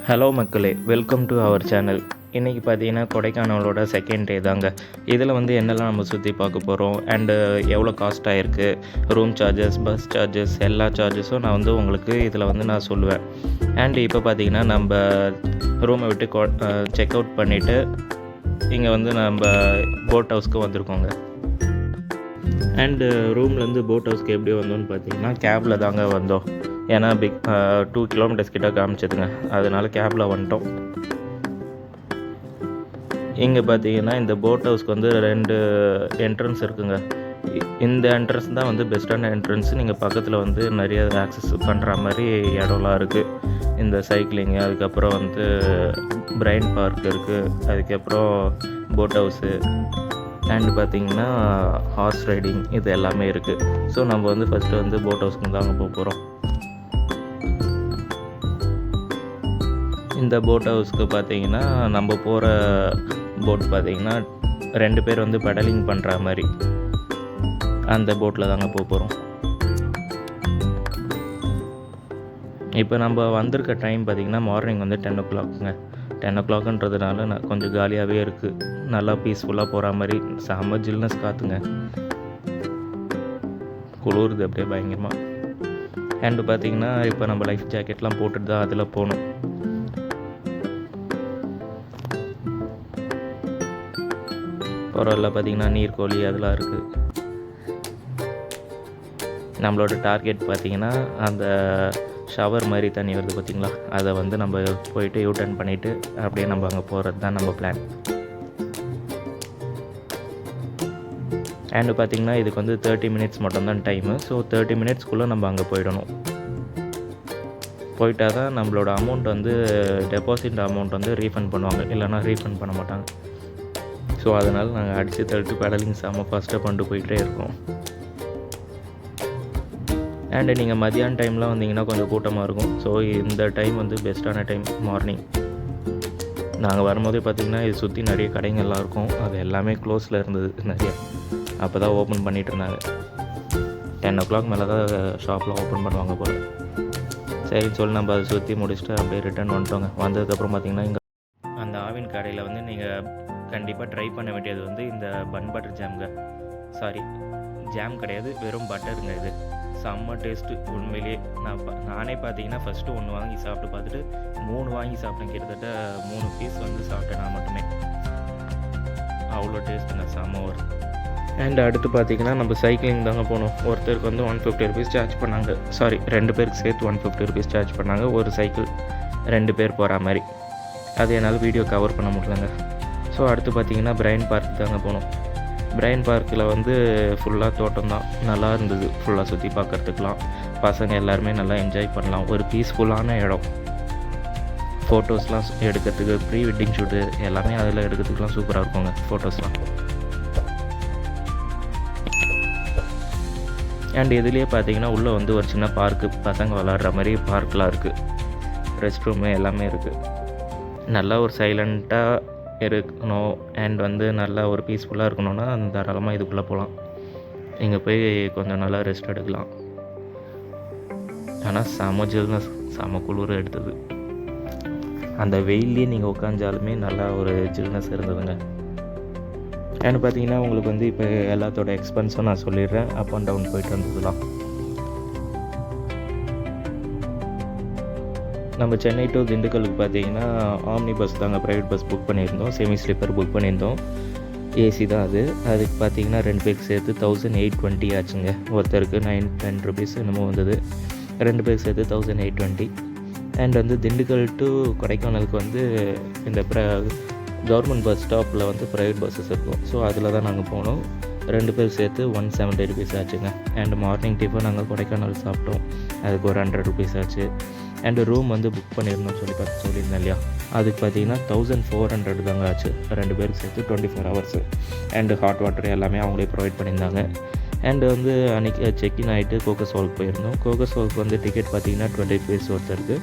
Hello மக்களே, welcome to our channel. இன்றைக்கி பார்த்தீங்கன்னா கொடைக்கானலோட செகண்ட் டே தாங்க. இதில் வந்து என்னெல்லாம் நம்ம சுற்றி பார்க்க போகிறோம் அண்டு எவ்வளோ காஸ்ட் ஆகிருக்கு, ரூம் சார்ஜஸ், பஸ் சார்ஜஸ், எல்லா சார்ஜஸும் நான் வந்து உங்களுக்கு இதில் வந்து நான் சொல்லுவேன். அண்டு இப்போ பார்த்தீங்கன்னா நம்ம ரூமை விட்டு செக் அவுட் பண்ணிவிட்டு இங்கே வந்து நம்ம போட் ஹவுஸ்க்கு வந்திருக்கோங்க. அண்டு ரூம்லேருந்து போட் ஹவுஸ்க்கு எப்படி வந்தோம்னு பார்த்தீங்கன்னா கேபில் தாங்க வந்தோம். ஏன்னா 2 கிலோமீட்டர்ஸ் கிட்ட காமிச்சதுங்க, அதனால கேபில் வந்துட்டோம். இங்கே பார்த்தீங்கன்னா இந்த போட் ஹவுஸ்க்கு வந்து 2 என்ட்ரன்ஸ் இருக்குங்க. இந்த என்ட்ரன்ஸ் தான் வந்து பெஸ்ட்டான என்ட்ரன்ஸ். நீங்கள் பக்கத்தில் வந்து நிறைய ஆக்சஸ் பண்ணுற மாதிரி இடம்லாம் இருக்குது. இந்த சைக்கிளிங்கு, அதுக்கப்புறம் வந்து பிரைன் பார்க் இருக்குது, அதுக்கப்புறம் போட் ஹவுஸு அண்டு பார்த்திங்கன்னா ஹார்ஸ் ரைடிங், இது எல்லாமே இருக்குது. ஸோ நம்ம வந்து ஃபஸ்ட்டு வந்து போட் ஹவுஸ்க்கு தாங்க போக போகிறோம். இந்த போட் ஹவுஸ்க்கு பார்த்தீங்கன்னா நம்ம போகிற போட் பார்த்தீங்கன்னா 2 பேர் வந்து பெடலிங் பண்ணுற மாதிரி அந்த போட்டில் தாங்க போக போகிறோம். இப்போ நம்ம வந்திருக்க டைம் பார்த்திங்கன்னா மார்னிங் வந்து 10 o'clockங்க. 10 o'clockன்றதுனால நான் கொஞ்சம் காலியாகவே இருக்குது, நல்லா பீஸ்ஃபுல்லாக போகிற மாதிரி. செம்ம ஜில்னஸ் காற்றுங்க, குளிருது அப்படியே பயங்கரமாக. அண்டு பார்த்திங்கன்னா இப்போ நம்ம லைஃப் ஜாக்கெட்லாம் போட்டுட்டு தான் அதில் போகணும். பரவாயில்ல, பார்த்திங்கன்னா நீர்க்கோழி அதெல்லாம் இருக்குது. நம்மளோட டார்கெட் பார்த்திங்கன்னா அந்த ஷவர் மாதிரி தண்ணி வருது பார்த்திங்களா, அதை வந்து நம்ம போயிட்டு யூட்டர்ன் பண்ணிவிட்டு அப்படியே நம்ம அங்கே போகிறது தான் நம்ம பிளான். அண்டு பார்த்திங்கன்னா இதுக்கு வந்து 30 minutes மட்டும்தான் டைமு. ஸோ 30 minutesக்குள்ளே நம்ம அங்கே போயிடணும். போயிட்டால் தான் நம்மளோட அமௌண்ட் வந்து டெபாசிட் அமௌண்ட் வந்து ரீஃபண்ட் பண்ணுவாங்க, இல்லைனா ரீஃபண்ட் பண்ண மாட்டாங்க. ஸோ அதனால் நாங்கள் அடித்து தள்ளிட்டு பெடலிங் செம்ம ஃபாஸ்ட்டாக பண்ணிட்டு போயிட்டே இருக்கோம். அண்டு நீங்கள் மதியான டைம்லாம் வந்தீங்கன்னா கொஞ்சம் கூட்டமாக இருக்கும். ஸோ இந்த டைம் வந்து பெஸ்ட்டான டைம் மார்னிங். நாங்கள் வரும்போதே பார்த்திங்கன்னா இது சுற்றி நிறைய கடைங்கள்லாம் இருக்கும், அது எல்லாமே க்ளோஸில் இருந்தது நிறைய. அப்போ தான் ஓப்பன் பண்ணிகிட்டு இருந்தாங்க. 10 o'clock மேலே தான் ஷாப்லாம் ஓப்பன் பண்ணுவாங்க போல். சரின்னு சொல்லி நம்ம அதை சுற்றி முடிச்சுட்டு அப்படியே ரிட்டர்ன் வந்துட்டோங்க. வந்ததுக்கப்புறம் பார்த்திங்கன்னா இங்கே அந்த ஆவின் கடையில் வந்து நீங்கள் கண்டிப்பாக ட்ரை பண்ண வேண்டியது வந்து இந்த பன் பட்டர் ஜாம்ங்க. சாரி, ஜாம் கிடையாது, வெறும் பட்டருங்க. இது செம்ம டேஸ்ட்டு உண்மையிலேயே. நானே பார்த்தீங்கன்னா ஃபஸ்ட்டு 1 வாங்கி சாப்பிட்டு பார்த்துட்டு 3 வாங்கி சாப்பிட்டேன். கிட்டத்தட்ட 3 பீஸ் வந்து சாப்பிட்டேன் நான் மட்டுமே. அவ்வளோ டேஸ்ட்டுங்க, செம்ம ஒரு. அண்ட் அடுத்து பார்த்திங்கன்னா நம்ம சைக்கிளிங் தாங்க போனோம். ஒருத்தருக்கு வந்து 150 rupees சார்ஜ் பண்ணாங்க. சாரி, 2 பேருக்கு சேர்த்து 150 rupees சார்ஜ் பண்ணாங்க. ஒரு சைக்கிள் 2 பேர் போகிற மாதிரி. அது என்னால் வீடியோ கவர் பண்ண முடியலங்க. ஸோ அடுத்து பார்த்திங்கன்னா பிரைன் பார்க் தாங்க போனோம். பிரைன் பார்க்கில் வந்து ஃபுல்லாக தோட்டம் தான், நல்லா இருந்தது. ஃபுல்லாக சுற்றி பார்க்குறதுக்கெலாம் பசங்க எல்லாருமே நல்லா என்ஜாய் பண்ணலாம். ஒரு பீஸ்ஃபுல்லான இடம். ஃபோட்டோஸ்லாம் எடுக்கிறதுக்கு, ப்ரீ வெட்டிங் ஷூட்டு எல்லாமே அதில் எடுக்கிறதுக்குலாம் சூப்பராக இருக்குங்க ஃபோட்டோஸ்லாம். அண்ட் இதுலேயே பார்த்தீங்கன்னா உள்ளே வந்து ஒரு சின்ன பார்க்கு, பசங்க விளாட்ற மாதிரி பார்க்கெலாம் இருக்குது. ரெஸ்ட் ரூமு எல்லாமே இருக்குது. நல்லா ஒரு சைலண்ட்டாக இருக்கணும் அண்ட் வந்து நல்லா ஒரு பீஸ்ஃபுல்லாக இருக்கணும்னா தாராளமாக இதுக்குள்ளே போகலாம். இங்கே போய் கொஞ்சம் நல்லா ரெஸ்ட் எடுக்கலாம். ஆனால் செம ஜில்னஸ், செம குளிர் எடுத்தது. அந்த வெயிலே நீங்கள் உட்காந்தாலுமே நல்லா ஒரு ஜில்னஸ் இருந்ததுங்க. அண்ட் பார்த்தீங்கன்னா உங்களுக்கு வந்து இப்போ எல்லாத்தோட எக்ஸ்பென்ஸும் நான் சொல்லிடுறேன். அப் அண்ட் டவுன் போயிட்டு வந்ததுலாம் நம்ம சென்னை டு திண்டுக்கலுக்கு பார்த்தீங்கன்னா ஆம்னி பஸ் தாங்க, ப்ரைவேட் பஸ் புக் பண்ணியிருந்தோம். செமி ஸ்லீப்பர் புக் பண்ணியிருந்தோம். ஏசி தான் அது. அதுக்கு பார்த்தீங்கன்னா 2 பேருக்கு சேர்த்து 1820 ஆச்சுங்க. ஒருத்தருக்கு 910 rupees என்னமோ வந்தது. 2 பேருக்கு சேர்த்து 1820. அண்ட் வந்து திண்டுக்கல் டு கொடைக்கானலுக்கு வந்து இந்த கவர்மெண்ட் பஸ் ஸ்டாப்பில் வந்து ப்ரைவேட் பஸ்ஸஸ் இருக்கும். ஸோ அதில் தான் நாங்கள் போனோம். 2 பேர் சேர்த்து 170 rupees ஆச்சுங்க. அண்ட் மார்னிங் டிஃபன் நாங்கள் கொடைக்கானல் சாப்பிட்டோம், அதுக்கு ஒரு 100 rupees ஆச்சு. அண்டு ரூம் வந்து புக் பண்ணியிருந்தோம் சொல்லியிருந்தேன் இல்லையா, அதுக்கு பார்த்தீங்கன்னா 1400 தாங்க ஆச்சு. 2 பேருக்கு சேர்த்து 24 hours. அண்டு ஹாட் வாட்டர் எல்லாமே அவங்களே ப்ரொவைட் பண்ணியிருந்தாங்க. அண்டு வந்து அன்றைக்கி செக்இன் ஆகிட்டு கோக்கஸ் வால்க்கு போயிருந்தோம். கோக்கஸ் வால்க்கு வந்து டிக்கெட் பார்த்தீங்கன்னா 20 rupees ஒருத்தருக்கு,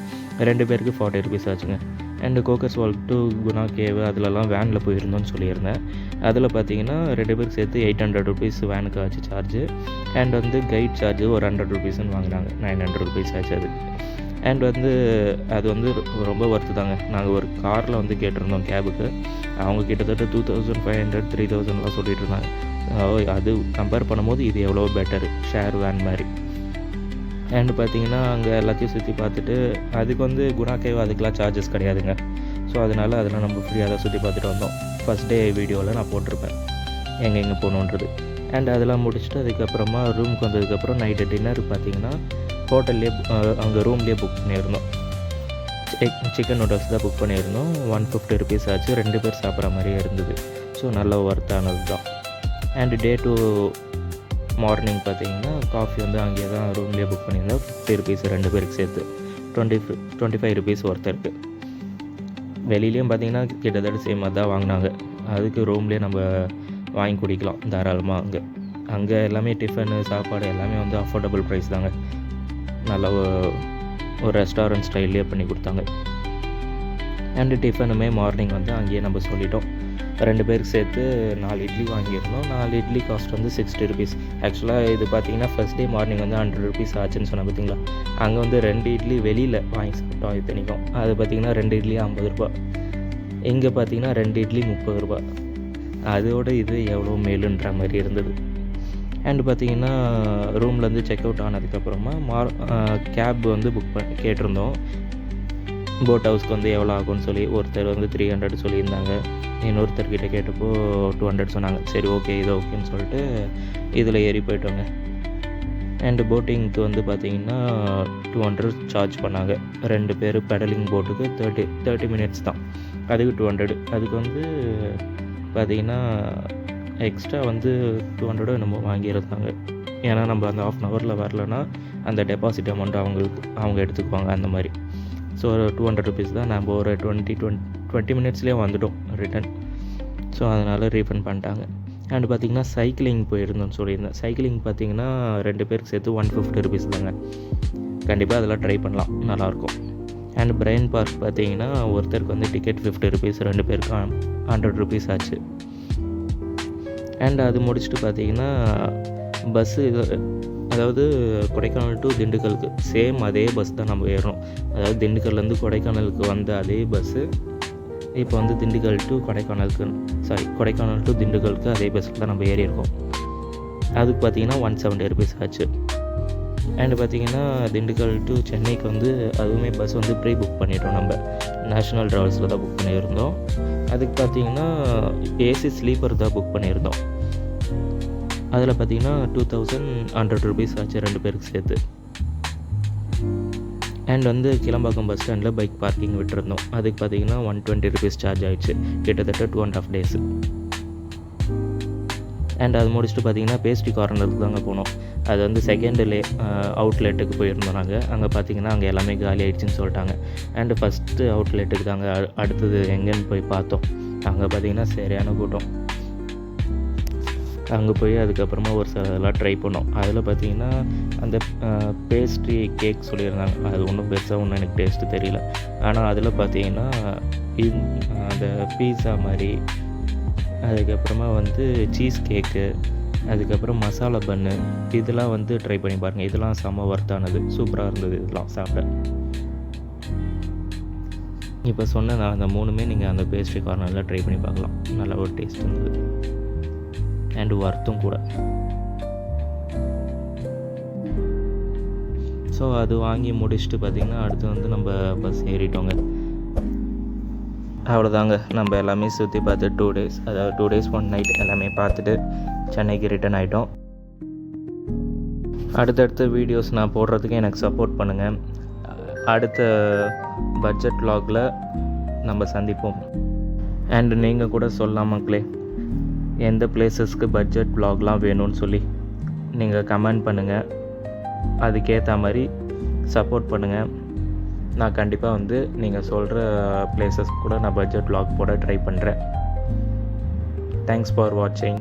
2 பேருக்கு 40 rupees ஆச்சுங்க. And Coaker's walk to Guna cave அதிலலாம் வேனில் போயிருந்தோம்னு சொல்லியிருந்தேன். அதில் பார்த்தீங்கன்னா 2 பேருக்கு சேர்த்து 800 rupees வேனுக்கு ஆச்சு சார்ஜு. அண்ட் வந்து கைட் சார்ஜு ஒரு 100 rupeesன்னு வாங்கினாங்க. 900 rupees ஆச்சு அது. அண்ட் வந்து அது வந்து ரொம்ப ஒர்த்து தாங்க. நாங்கள் ஒரு காரில் வந்து கேட்டிருந்தோம் கேபுக்கு. அவங்க கிட்டத்தட்ட 2500 3000லாம் சொல்லிட்டு இருந்தாங்க. அது கம்பேர் பண்ணும்போது இது எவ்வளோ பெட்டரு, ஷேர் வேன் மாதிரி. அண்ட் பார்த்தீங்கன்னா அங்கே எல்லாத்தையும் சுற்றி பார்த்துட்டு அதுக்கு வந்து குணா கேவ் அதுக்கெலாம் சார்ஜஸ் கிடையாதுங்க. ஸோ அதனால் அதெல்லாம் நம்ம ஃப்ரீயாக தான் சுற்றி பார்த்துட்டு வந்தோம். ஃபஸ்ட் டே வீடியோவில் நான் போட்டிருப்பேன் எங்கே போகணுன்றது. அண்ட் அதெல்லாம் முடிச்சுட்டு அதுக்கப்புறமா ரூமுக்கு வந்ததுக்கப்புறம் நைட்டு டின்னர் பார்த்திங்கன்னா ஹோட்டல்லே அங்கே ரூம்லேயே புக் பண்ணியிருந்தோம். சிக்கன் நூடுல்ஸ் தான் புக் பண்ணியிருந்தோம். 150 ருபீஸ் ஆச்சு. 2 பேர் சாப்பிட்ற மாதிரியே இருந்தது. ஸோ நல்ல ஒர்த்தானது தான். அண்டு டே 2 மார்னிங் பார்த்திங்கன்னா காஃபி வந்து அங்கேயே தான் ரூம்லேயே புக் பண்ணியிருந்தோம். 50 ருபீஸ் 2 பேருக்கு சேர்த்து 25 ருபீஸ் ஒர்த்து இருக்குது. வெளியிலையும் பார்த்திங்கன்னா கிட்டத்தட்ட சேமாக தான் வாங்கினாங்க. அதுக்கு ரூம்லேயே நம்ம வாங்கி குடிக்கலாம் தாராளமாக. அங்கே எல்லாமே டிஃபனு சாப்பாடு எல்லாமே வந்து அஃபோர்டபுள் ப்ரைஸ் தாங்க. நல்ல ஒரு ரெஸ்டாரண்ட் ஸ்டைல்லே பண்ணி கொடுத்தாங்க. அண்டு டிஃபனுமே மார்னிங் வந்து அங்கேயே நம்ம சொல்லிட்டோம். 2 பேருக்கு சேர்த்து 4 இட்லி வாங்கியிருந்தோம். 4 இட்லி காஸ்ட் வந்து 60 ருபீஸ். ஆக்சுவலாக இது பார்த்திங்கன்னா ஃபஸ்ட் டே மார்னிங் வந்து 100 ருபீஸ் ஆச்சுன்னு சொன்னால் பார்த்திங்களா. அங்கே வந்து 2 இட்லி வெளியில் வாங்கி சாப்பிட்டோம் இத்தனைக்கும். அது பார்த்திங்கன்னா 2 இட்லி 50 ரூபா. இங்கே பார்த்திங்கன்னா 2 இட்லி 30 ரூபா. அதோட இது எவ்வளோ மேலுன்ற மாதிரி இருந்தது. அண்டு பார்த்திங்கன்னா ரூம்லேருந்து செக் அவுட் ஆனதுக்கப்புறமா கேப் வந்து புக் கேட்டிருந்தோம். போட் ஹவுஸ்க்கு வந்து எவ்வளோ ஆகும்னு சொல்லி ஒருத்தர் வந்து 300 சொல்லியிருந்தாங்க. இன்னொருத்தர்கிட்ட கேட்டப்போ 200 சொன்னாங்க. சரி ஓகே இது ஓகேன்னு சொல்லிட்டு இதில் ஏறி போயிட்டோங்க. அண்டு போட்டிங்க்கு வந்து பார்த்திங்கன்னா 200 சார்ஜ் பண்ணாங்க. 2 பேர் பெடலிங் போட்டுக்கு 30 மினிட்ஸ் தான். அதுக்கு 200. அதுக்கு வந்து பார்த்திங்கன்னா எக்ஸ்ட்ரா வந்து 200 என்னமோ வாங்கியிருந்தாங்க. ஏன்னா நம்ம அந்த 1/2 ஹவரில் வரலன்னா அந்த டெபாசிட் அமௌண்ட் அவங்க எடுத்துக்குவாங்க அந்த மாதிரி. ஸோ 200 ருபீஸ் தான். நம்ம ஒரு 20 மினிட்ஸ்லேயே வந்துட்டோம் ரிட்டன். ஸோ அதனால் ரீஃபண்ட் பண்ணிட்டாங்க. அண்டு பார்த்திங்கன்னா சைக்கிளிங் போயிருந்தோம்னு சொல்லியிருந்தேன். சைக்கிளிங் பார்த்திங்கன்னா 2 பேருக்கு சேர்த்து 150 ருபீஸ் தாங்க. கண்டிப்பாக அதெல்லாம் ட்ரை பண்ணலாம், நல்லாயிருக்கும். அண்ட் பிரைன் பார்க் பார்த்திங்கன்னா ஒருத்தருக்கு வந்து டிக்கெட் 50 ருபீஸ், 2 பேருக்கு 100 ருபீஸ் ஆச்சு. அண்ட் அது முடிச்சுட்டு பார்த்திங்கன்னா பஸ்ஸு, அதாவது கொடைக்கானல் டு திண்டுக்கலுக்கு சேம் அதே பஸ் தான் நம்ம ஏறணும். அதாவது திண்டுக்கல்லேருந்து கொடைக்கானலுக்கு வந்த அதே பஸ்ஸு இப்போ வந்து கொடைக்கானல் டு திண்டுக்கலுக்கு அதே பஸ்ஸில் தான் நம்ம ஏறி இருக்கோம். அதுக்கு பார்த்திங்கன்னா 170 ருபீஸ் ஆச்சு. அண்டு பார்த்திங்கன்னா திண்டுக்கல் டு சென்னைக்கு வந்து அதுவுமே பஸ் வந்து ப்ரீ புக் பண்ணிட்டோம். நம்ம நேஷ்னல் ட்ராவல்ஸில் தான் புக் பண்ணியிருந்தோம். அதுக்கு பார்த்திங்கன்னா ஏசி ஸ்லீப்பர் தான் புக் பண்ணியிருந்தோம். அதில் பார்த்திங்கன்னா 2100 ருபீஸ் ஆச்சு 2 பேருக்கு சேர்த்து. அண்ட் வந்து கிளம்பாக்கம் பஸ் ஸ்டாண்டில் பைக் பார்க்கிங் விட்டுருந்தோம். அதுக்கு பார்த்திங்கன்னா 120 ருபீஸ் சார்ஜ் ஆகிடுச்சு. கிட்டத்தட்ட 2.5 டேஸு. அண்ட் அது முடிச்சுட்டு பார்த்திங்கன்னா பேஸ்ட்ரி கார்னருக்கு தாங்க போனோம். அது வந்து செகண்ட் அவுட்லெட்டுக்கு போயிருந்தோம் நாங்கள். அங்கே பார்த்திங்கன்னா அங்கே எல்லாமே காலி ஆகிடுச்சின்னு சொல்லிட்டாங்க. அண்டு ஃபஸ்ட்டு அவுட்லெட்டுக்கு தாங்க அடுத்தது எங்கேன்னு போய் பார்த்தோம். அங்கே பார்த்திங்கன்னா சரியான கூட்டம். அங்கே போய் அதுக்கப்புறமா ஒரு சிலதெல்லாம் ட்ரை பண்ணோம். அதில் பார்த்திங்கன்னா அந்த பேஸ்ட்ரி கேக் சொல்லியிருந்தாங்க. அது ஒன்றும் பெருசாக ஒன்றும் எனக்கு டேஸ்ட்டு தெரியல. ஆனால் அதில் பார்த்திங்கன்னா அந்த பீஸா மாதிரி, அதுக்கப்புறமா வந்து சீஸ் கேக்கு, அதுக்கப்புறம் மசாலா பன்னு, இதெல்லாம் வந்து ட்ரை பண்ணி பாருங்கள். இதெல்லாம் செம்ம ஒர்த்தானது, சூப்பராக இருந்தது இதெல்லாம் சாப்பிட. இப்போ சொன்ன நான் அந்த 3மே நீங்கள் அந்த பேஸ்ட்ரி கார்னரில் ட்ரை பண்ணி பார்க்கலாம். நல்ல ஒரு டேஸ்ட் இருந்தது அண்டு ஒர்த்தும் கூட. ஸோ அது வாங்கி முடிச்சுட்டு பார்த்திங்கன்னா அடுத்து வந்து நம்ம பஸ் ஏறிட்டோங்க. அவ்வளோதாங்க, நம்ம எல்லாமே சுற்றி பார்த்து 2 டேஸ், அதாவது 2 டேஸ் 1 நைட் எல்லாமே பார்த்துட்டு சென்னைக்கு ரிட்டன் ஆகிட்டோம். அடுத்தடுத்த வீடியோஸ் நான் போடுறதுக்கு எனக்கு சப்போர்ட் பண்ணுங்கள். அடுத்த பட்ஜெட் vlogல நம்ம சந்திப்போம். அண்டு நீங்கள் கூட சொல்லலாம் மக்களே, எந்த பிளேஸஸ்க்கு பட்ஜெட் vlogலாம் வேணும்னு சொல்லி நீங்கள் கமெண்ட் பண்ணுங்கள். அதுக்கேற்ற மாதிரி சப்போர்ட் பண்ணுங்கள். நான் கண்டிப்பாக வந்து நீங்கள் சொல்கிற பிளேஸஸ் கூட நான் பட்ஜெட் vlog போட ட்ரை பண்ணுறேன். தேங்க்ஸ் ஃபார் வாட்சிங்.